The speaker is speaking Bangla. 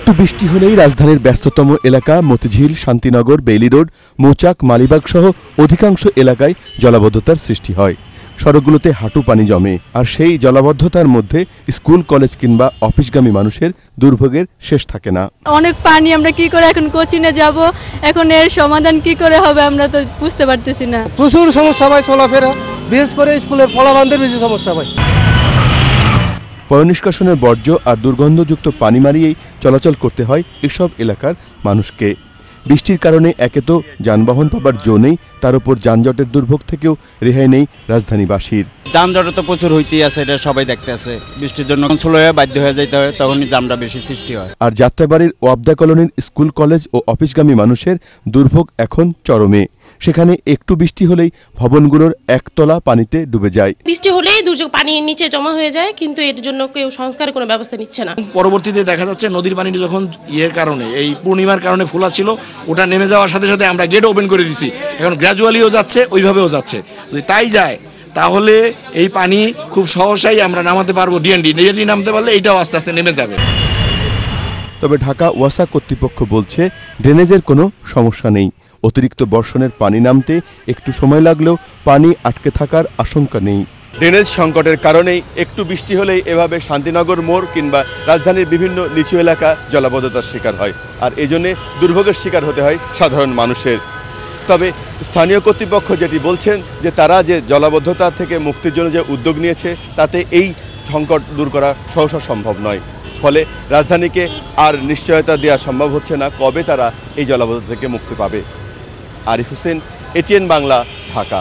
একটু বৃষ্টি হলেই রাজধানীর ব্যস্ততম এলাকা মতিঝিল, শান্তিনগর, বেইলি রোড, মৌচাক, মালিবাগ সহ অধিকাংশ এলাকায় জলাবদ্ধতার সৃষ্টি হয়। সড়কগুলোতে হাঁটু পানি জমে, আর সেই জলাবদ্ধতার মধ্যে স্কুল, কলেজ কিংবা অফিসগামী মানুষের দুর্ভোগের শেষ থাকে না। অনেক পানি, আমরা কি করে এখন কোচিনে যাব, এখন এর সমাধান কি করে হবে আমরা তো বুঝতে পারতেছি না। প্রচুর সমস্যা হয় চলাফেরা, বিশেষ করে স্কুলের ফলাফলদের বেশি সমস্যা হয়। পয়ঃনিষ্কাশনের বর্জ্য আর দুর্গন্ধযুক্ত পানি মারিয়েই চলাচল করতে হয় এসব এলাকার মানুষকে। বৃষ্টির কারণে একে তো যানবাহন পাবার জো নেই, তার উপর যানজটের দুর্ভোগ থেকেও রেহাই নেই রাজধানীবাসীর। যানজট তো প্রচুর হইতেই আছে, এটা সবাই দেখতে আছে। বৃষ্টির জন্য স্লো হয়ে বাধ্য হয়ে যেতে হয়, তখনই জামটা বেশি সৃষ্টি হয়। আর যাত্রাবাড়ির ওয়াবদা কলোনির স্কুল, কলেজ ও অফিসগামী মানুষের দুর্ভোগ এখন চরমে। সেখানে একটু বৃষ্টি হলেই ভবনগুলোর একতলা পানিতে ডুবে যায়। বৃষ্টি হলেই দুর্যোগ পানি নিচে জমা হয়ে যায়, কিন্তু এর জন্য কেউ সংস্কারের কোনো ব্যবস্থা নিচ্ছে না। পরবর্তীতে দেখা যাচ্ছে নদীর পানিটা যখন কারণে এই পূর্ণিমার কারণে ফোলা ছিল, ওটা নেমে যাওয়ার সাথে সাথে আমরা গেট ওপেন করে দিছি। এখন গ্র্যাজুয়ালিও যাচ্ছে, ওইভাবেও যাচ্ছে। যদি তাই যায় তাহলে এই পানি খুব সহসাই আমরা নামাতে পারবো। ডিএনডি নামতে পারলে এইটাও আস্তে আস্তে নেমে যাবে। তবে ঢাকা ওয়াসা কর্তৃপক্ষ বলছে ড্রেনেজের কোনো সমস্যা নেই। অতিরিক্ত বর্ষণের পানি নামতে একটু সময় লাগলেও পানি আটকে থাকার আশঙ্কা নেই। ড্রেনেজ সংকটের কারণেই একটু বৃষ্টি হলেই এভাবে শান্তিনগর মোড় কিংবা রাজধানীর বিভিন্ন নিচু এলাকা জলাবদ্ধতার শিকার হয়, আর এজন্যে দুর্ভোগের শিকার হতে হয় সাধারণ মানুষের। তবে স্থানীয় কর্তৃপক্ষ যেটি বলছেন যে তারা যে জলাবদ্ধতা থেকে মুক্তির জন্য যে উদ্যোগ নিয়েছে, তাতে এই সংকট দূর করা সহসা সম্ভব নয়। ফলে রাজধানীকে আর নিশ্চয়তা দেওয়া সম্ভব হচ্ছে না কবে তারা এই জলাবদ্ধতা থেকে মুক্তি পাবে। আরিফ হোসেন, এটিএন বাংলা, ঢাকা।